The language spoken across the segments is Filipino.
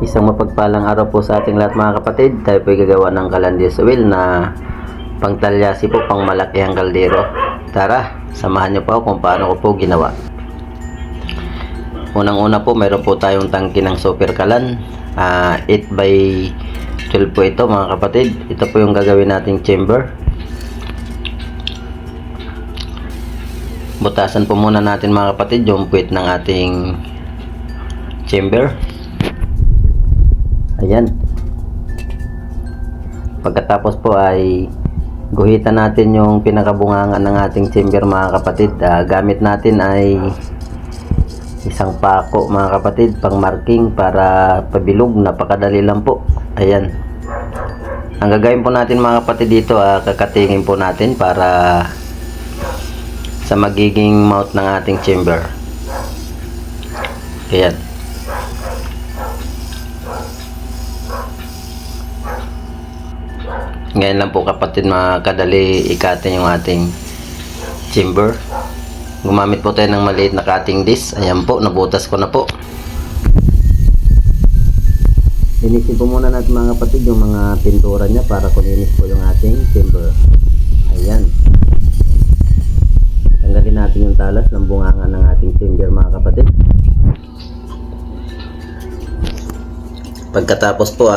Isang mapagpalang araw po sa ating lahat mga kapatid. Tayo po gagawa ng kalandis oil na pangtalyasi po, pang malakihang kaldero. Tara, samahan niyo po ako kung paano ko po ginawa. Unang-una po, mayroon po tayong tangki ng super kalan. 8x12 po ito mga kapatid. Ito po yung gagawin nating chamber. Butasan po muna natin mga kapatid yung puwit ng ating chamber. Ayan. Pagkatapos po ay guhitan natin yung pinakabungangan ng ating chamber mga kapatid. Gamit natin ay isang pako mga kapatid, pang marking para pabilog. Napakadali lang po. Ayan. Ang gagawin po natin mga kapatid dito, kakatingin po natin para sa magiging mouth ng ating chamber. Ayan. Ngayon lang po kapatid makadali ikatin yung ating chamber. Gumamit po tayo ng maliit na cutting disc. Ayan po, nabutas ko na po. Linisin po muna natin mga kapatid yung mga pintura niya para kulinis po yung ating chamber. Ayan. Tanggalin natin yung talas ng bunganga ng ating chamber mga kapatid. Pagkatapos po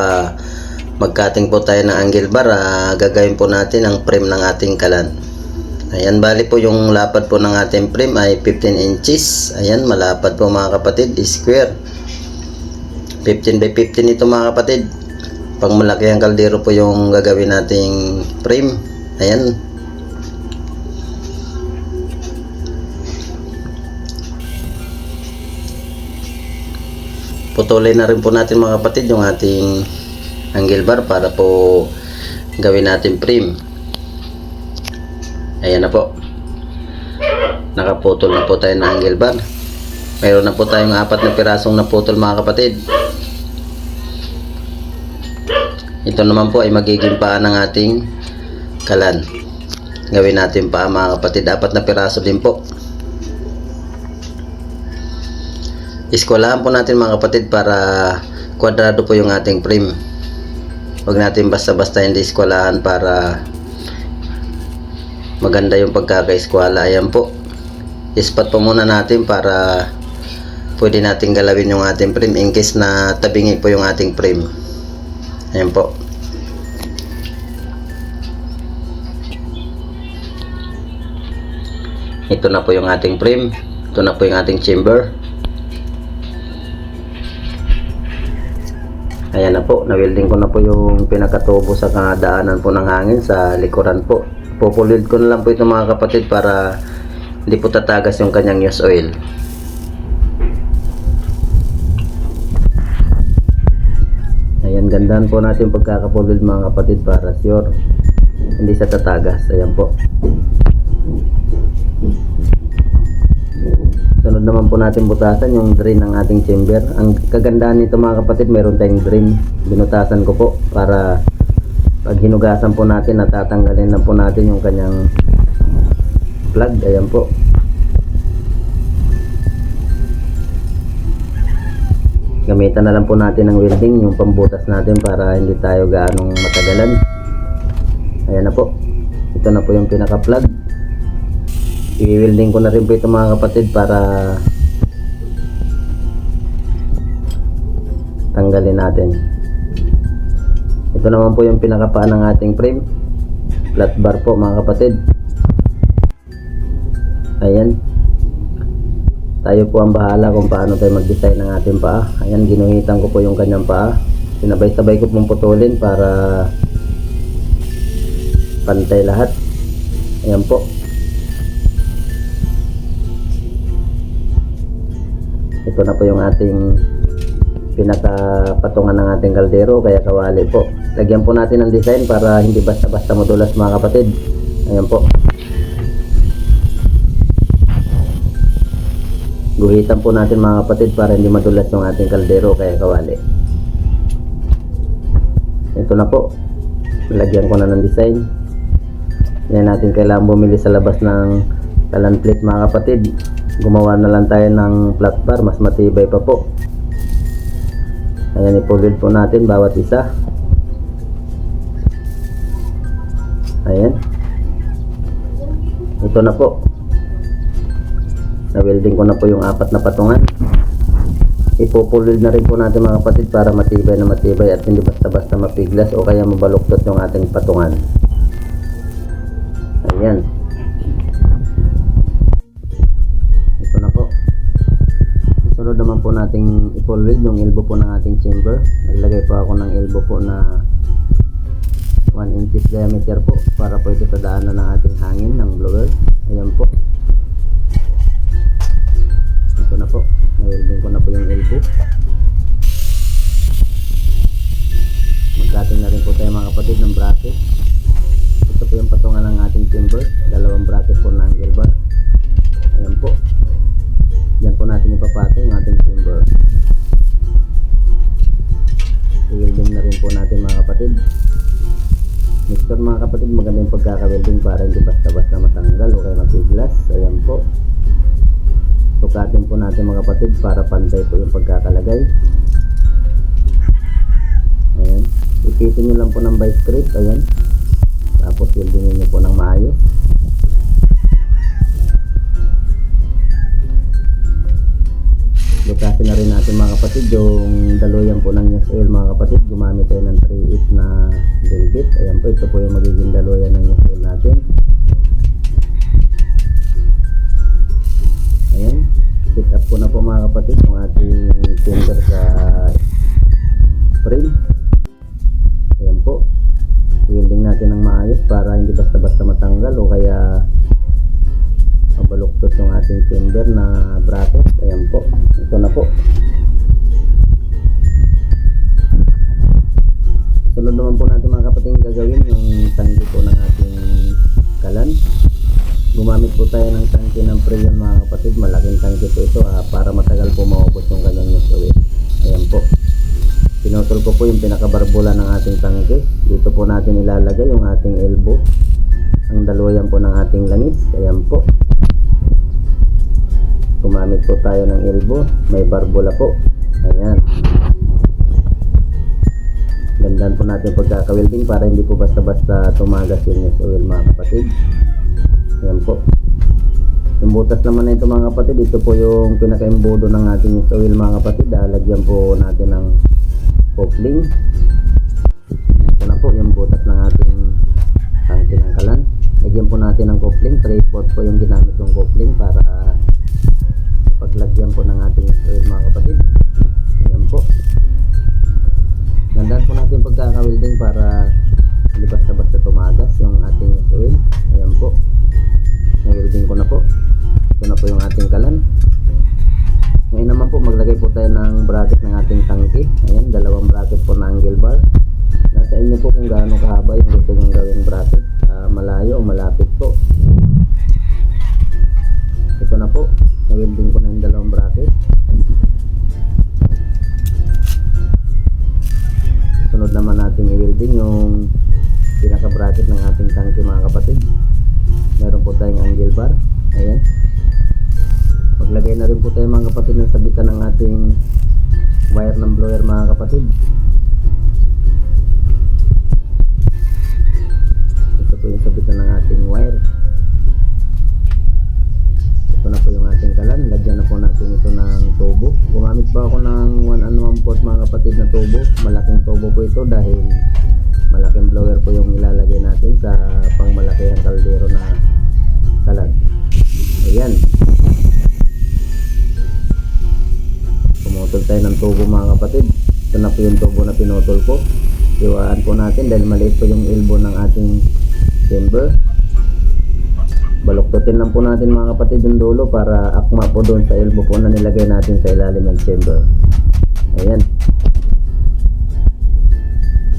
mag-cutting po tayo ng angle bar. Gagawin po natin ang frame ng ating kalan. Ayan, bali po yung lapad po ng ating frame ay 15 inches. Ayan, malapad po mga kapatid, square. 15 by 15 ito mga kapatid. Pang malaki ang kaldero po yung gagawin nating frame. Ayan. Putulin na rin po natin mga kapatid yung ating angle bar para po gawin natin frame. Ayan na po, nakaputol na po tayo ng angle bar. Mayroon na po tayong 4 na pirasong naputol mga kapatid. Ito naman po ay magiging paa ng ating kalan. Gawin natin paa mga kapatid, 4 na piraso din po. Iskwalahan po natin mga kapatid para kwadrado po yung ating frame. Huwag natin basta-basta hindi eskwalahan para maganda yung pagkakaiskwala. Ayan po. Ispat po muna natin para pwede natin galawin yung ating frame in case na tabingi po yung ating frame. Ayan po. Ito na po yung ating frame. Ito na po yung ating chamber. Ayan na po, na-welding ko na po yung pinakatubo sa daanan po ng hangin sa likuran po. Pupulid ko na lang po ito mga kapatid para hindi po tatagas yung kanyang use oil. Ayan, gandaan po natin pagkakapulid mga kapatid para sure hindi sa tatagas. Ayan po. Sunod naman po natin butasan yung drain ng ating chamber. Ang kagandahan nito mga kapatid, meron tayong drain. Binutasan ko po para pag hinugasan po natin, natatanggalin na po natin yung kanyang plug. Ayan po. Gamitan na lang po natin ng welding, yung pambutas natin para hindi tayo gaanong matagalan. Ayan na po. Ito na po yung pinaka plug. I-welding ko na rin po ito mga kapatid para tanggalin natin. Ito naman po yung pinakapaan ng ating frame, flat bar po mga kapatid. Ayan, tayo po ang bahala kung paano tayo mag-design ng ating paa. Ayan, ginuhitan ko po yung kanyang paa. Sinabay-sabay ko pong putulin para pantay lahat. Ayan po. Ito na po yung ating pinakapatungan ng ating kaldero, kaya kawali po. Lagyan po natin ng design para hindi basta-basta madulas mga kapatid. Ayan po. Guhitan po natin mga kapatid para hindi madulas yung ating kaldero, kaya kawali. Ito na po. Lagyan ko na ng design. Yan natin kailangan bumili sa labas ng kalan plate mga kapatid. Gumawa na lang tayo ng flat bar, mas matibay pa po. Ayan, i-full po natin bawat isa. Ayan. Ito na po. Na-welding ko na po yung 4 na patungan. Ipo-full na rin po natin mga kapatid para matibay na matibay at hindi basta-basta mapiglas o kaya mabaluktot yung ating patungan. Ayan. Ito na po. Sunod naman po nating i-full weld yung elbow po ng ating chamber. Naglagay po ako ng elbow po na 1 inches diameter po para po ito sa daanan ng ating hangin ng blower. Ayan po. Ito na po. Na-welding ko na po yung elbow. Mag-cutting na rin po tayo mga kapatid ng bracket. Ito po yung patungan ng ating chamber. 2 bracket po na angle bar. Ayan po. Diyan po natin ipapatong yung ating chamber. I-welding na rin po natin mga kapatid. Mixture mga kapatid, maganda yung pagkaka-welding para hindi basta-basta matanggal o kaya mapiglas. Ayan po. Sukatin po natin mga kapatid para pantay po yung pagkakalagay. Ayan. Ipitin nyo lang po ng vice grip. Ayan. Tapos weldingin nyo po ng maayos. Bukasin na rin natin mga kapatid yung daluyan po ng news oil mga kapatid. Gumamit tayo ng 3/8 na velvet. Ayan po, ito po yung magiging daluyan ng news oil natin. Ayan, set up ko na po mga kapatid yung ating chamber sa frame. Ayan po, welding natin ng maayos para hindi basta-basta matanggal o kaya mabaluktot yung ating chamber na bracket. Ayan po, ito na po. Sunod naman po natin mga kapatid gagawin yung tangki po ng ating kalan. Gumamit po tayo ng tangke ng Freon mga kapatid. Malaking tangke po ito para matagal po maubos yung kanyang news oil. Ayan po. Pinutol ko po yung pinakabarbula ng ating tangke. Dito po natin ilalagay yung ating elbow. Ang daluyan po ng ating langis. Ayan po. Gumamit po tayo ng elbow. May barbula po. Ayan. Gandaan po natin pagkaka-welding para hindi po basta-basta tumagas yung news oil mga kapatid. Ayan po. Yung butas naman na ito mga kapatid, ito po yung pinaka-embudo ng ating news oil mga kapatid. Lagyan po natin ng coupling. Ito na po yung butas ng ating tangke ng kalan. Lagyan po natin ng coupling. 3/4 po yung ginamit yung coupling para sa paglagyan po ng ating news oil mga kapatid. Ayan po. Gandaan po natin pagkaka-welding para hindi basta-basta tumagas yung ating news oil. Ayan po. Na-welding ko na po. Ito na po yung ating kalan. Ngayon naman po maglagay po tayo ng bracket ng ating tangke. Ayan, 2 bracket po na angle bar. Nasa inyo po kung gaano kahaba yung gusto nyo gawing bracket. Malayo o malapit po. Ito na po. Na-welding ko na yung 2 bracket. Sunod naman natin i-welding yung pinaka-bracket ng ating tangke mga kapatid. Meron po tayong angle bar. Ayan. Maglagay na rin po tayo mga kapatid ng sabitan ng ating wire ng blower mga kapatid. Ito po yung sabitan ng ating wire. Ito na po yung ating kalan. Lagyan na po natin ito ng tubo. Gumamit pa ako ng 1 1/4 mga kapatid na tubo. Malaking tubo po ito dahil malaking blower po yung ilalagay natin sa pangmalaki ang kaldero na kalan. Ayan. Pumutol tayo ng tubo mga kapatid. Ito na po yung tubo na pinutol ko. Iwaan po natin dahil maliit po yung elbow ng ating chamber. Baluktutin lang po natin mga kapatid yung dulo para akma po doon sa elbow po na nilagay natin sa ilalim ng chamber. Ayan.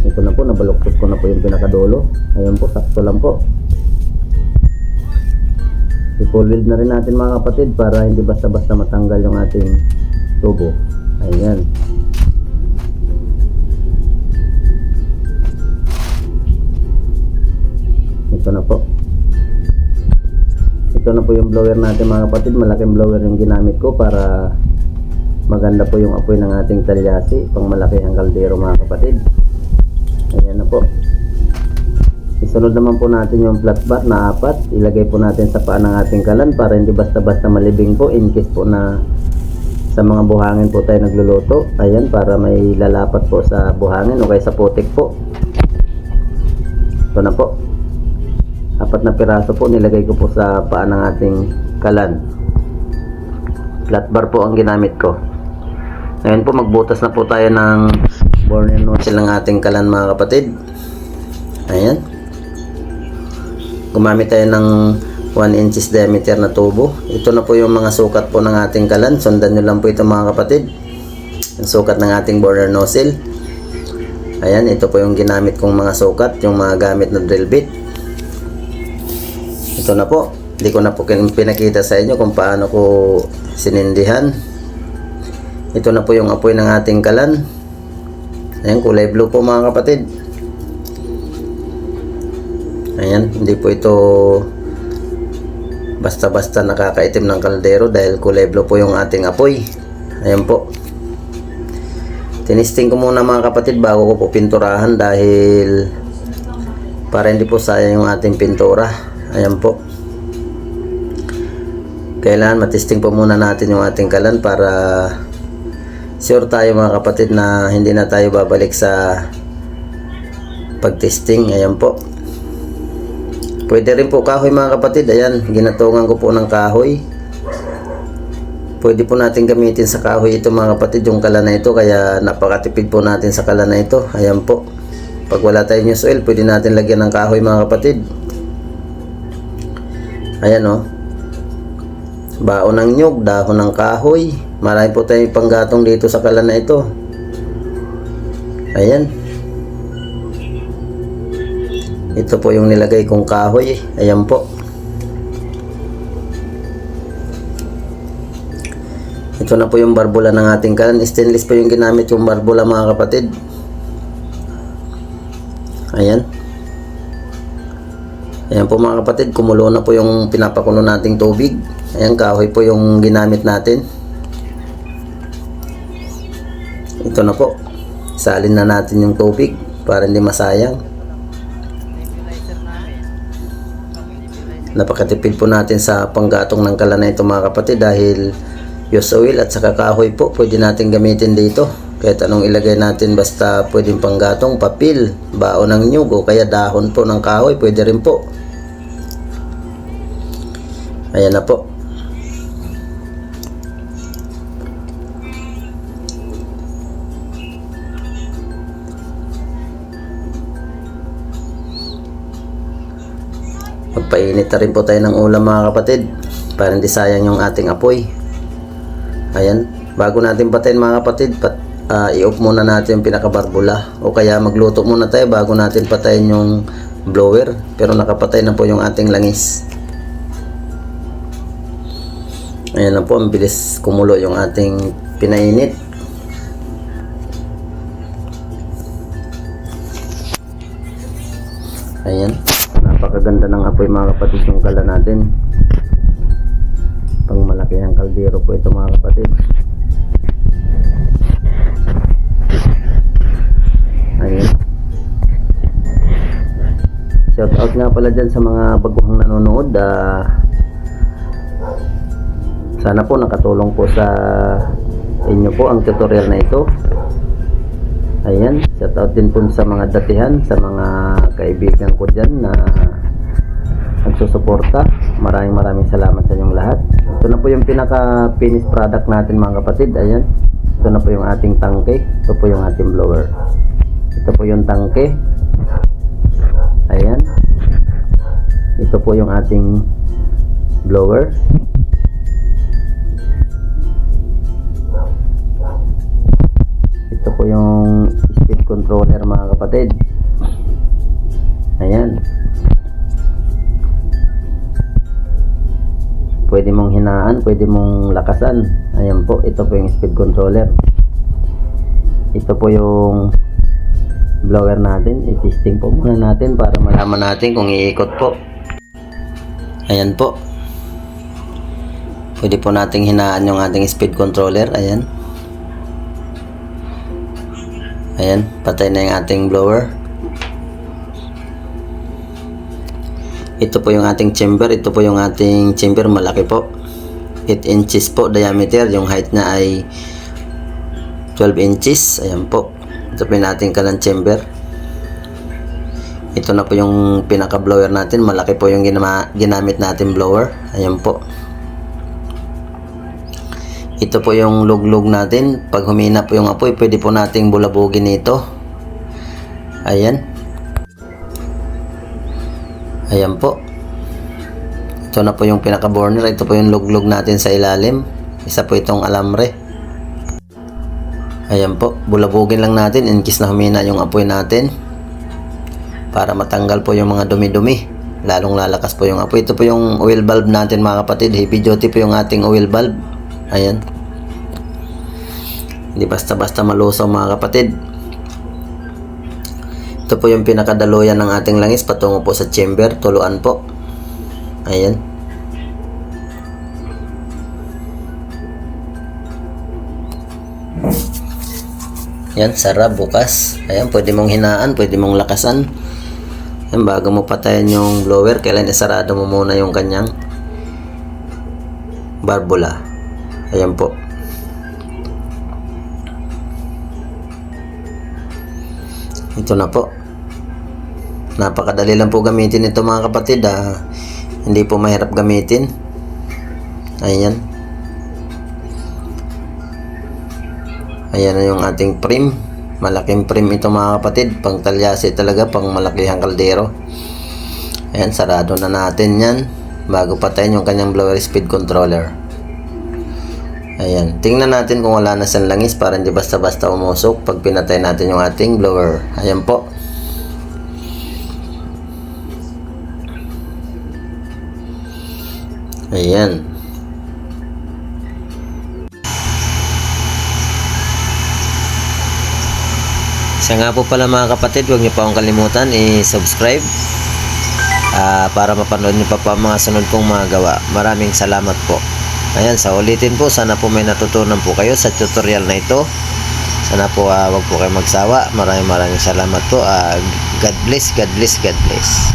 Ito na po, nabaluktot ko na po yung pinakadulo. Ayan po, sakto lang po. I-full weld na rin natin mga kapatid para hindi basta-basta matanggal yung ating tubo. Ayan. Ito na po. Ito na po yung blower natin mga kapatid. Malaking blower yung ginamit ko para maganda po yung apoy ng ating talyasi, pang malaki ang kaldero mga kapatid. Ayan na po. Isunod naman po natin yung flat bar na 4. Ilagay po natin sa paa ng ating kalan para hindi basta-basta malibing po in case po na sa mga buhangin po tayo nagluluto. Ayan, para may lalapat po sa buhangin o kaya sa putik po. Ito na po. 4 na piraso po nilagay ko po sa paa ng ating kalan. Flat bar po ang ginamit ko. Ngayon po magbutas na po tayo ng burner nozzle ng ating kalan mga kapatid. Ayan. Gumamit tayo ng 1 inches diameter na tubo. Ito na po yung mga sukat po ng ating kalan. Sundan nyo lang po ito mga kapatid. Yung sukat ng ating burner nozzle. Ayan, ito po yung ginamit kong mga sukat. Yung mga gamit na drill bit. Ito na po. Hindi ko na po pinakita sa inyo kung paano ko sinindihan. Ito na po yung apoy ng ating kalan. Ayan, kulay blue po mga kapatid. Ayan, hindi po ito basta-basta nakakaitim ng kaldero dahil kulay blue po yung ating apoy. Ayan po. Tinisting ko muna mga kapatid bago ko po pinturahan dahil para hindi po sayang yung ating pintura. Ayan po. Kailangan matesting po muna natin yung ating kalan para sure tayo mga kapatid na hindi na tayo babalik sa pagtesting. Ayan po. Pwede rin po kahoy mga kapatid. Ayan, ginatungan ko po ng kahoy. Pwede po natin gamitin sa kahoy ito mga kapatid, yung kalan na ito. Kaya napakatipid po natin sa kalan na ito. Ayan po. Pag wala tayong news oil, pwede natin lagyan ng kahoy mga kapatid. Ayan o. Baon ng nyug, dahon ng kahoy. Marami po tayong panggatong dito sa kalan na ito. Ayan. Ito po yung nilagay kong kahoy. Ayan po. Ito na po yung barbula ng ating kalan. Stainless po yung ginamit yung barbula mga kapatid. Ayan. Ayan po mga kapatid. Kumulo na po yung pinapakulo nating tubig. Ayan, kahoy po yung ginamit natin. Ito na po. Salin na natin yung tubig para hindi masayang. Napakatipid po natin sa panggatong ng kalan na ito mga kapatid dahil use oil at saka kahoy po pwede natin gamitin dito. Kahit anong ilagay natin basta pwedeng panggatong, papel, baon ng nyug o kaya dahon po ng kahoy pwede rin po. Ayan na po. Magpainit na rin po tayo ng ulam mga kapatid para hindi sayang yung ating apoy. Ayan, bago natin patayin mga kapatid, i-off muna natin yung pinakabarbula o kaya magluto muna tayo bago natin patayin yung blower, pero nakapatay na po yung ating langis. Ayan na po, ang bilis kumulo yung ating pinainit. Ayan, napakaganda ng apoy mga kapatid yung kala natin. Pang malaki ang kaldero po ito mga kapatid. Ayan. Shout out nga pala dyan sa mga baguhang nanonood. Sana po nakatulong po sa inyo po ang tutorial na ito. Ayan, shout out din po sa mga datihan, sa mga kaibigan ko dyan na nagsusuporta. Maraming salamat sa inyong lahat. Ito na po yung pinaka finished product natin mga kapatid. Ayan, ito na po yung ating tangke. Ito po yung ating blower. Ito po yung tangke. Ayan, ito po yung ating blower. Ito po yung speed controller mga kapatid. Ayan, pwede mong hinaan, pwede mong lakasan. Ayan po, ito po yung speed controller. Ito po yung blower natin. I-testing po muna natin para malaman natin kung iikot po. Ayan po, pwede po nating hinaan yung ating speed controller. Ayan, Ayan, patay na yung ating blower. Ito po yung ating chamber. Ito po yung ating chamber, malaki po. 8 inches po diameter. Yung height na ay 12 inches. Ayan po. Ito po yung ating kalan chamber. Ito na po yung pinaka blower natin. Malaki po yung ginamit natin blower. Ayan po. Ito po yung luglug natin. Pag humina po yung apoy, pwede po nating bulabugin ito. Ayan. Ayan po. Ito na po yung pinaka burner. Ito po yung luglug natin sa ilalim. Isa po itong alambre. Ayan po. Bulabugin lang natin in case na humina yung apoy natin. Para matanggal po yung mga dumi-dumi. Lalong lalakas po yung apoy. Ito po yung oil bulb natin mga kapatid. Heavy duty po yung ating oil bulb. Ayan. Hindi basta-basta malusaw mga kapatid. Ito po yung pinakadaluyan ng ating langis patungo po sa chamber. Tuluan po. Ayan. Yan, sarap bukas. Ayan, pwede mong hinaan, pwede mong lakasan. Ayan, bago mo patayin yung blower, kailan isarado mo muna yung kanyang barbula. Ayan po. Ito na po. Napakadali lang po gamitin ito mga kapatid. Hindi po mahirap gamitin. Ayan. Ayan na yung ating frame. Malaking frame ito mga kapatid. Pang talyasi talaga. Pang malakihang kaldero. Ayan. Sarado na natin yan. Bago patayin yung kanyang blower speed controller. Ayan. Tingnan natin kung wala na siyang langis para hindi basta-basta umusok pag pinatay natin yung ating blower. Ayan po. Ayan. Siya nga po pala mga kapatid, huwag niyo pa akong kalimutan i-subscribe para mapanood niyo pa mga sunod kong mga gawa. Maraming salamat po. Ayan, sa ulitin po, sana po may natutunan po kayo sa tutorial na ito. Sana po wag po kayo magsawa. Maraming salamat po. God bless, God bless, God bless.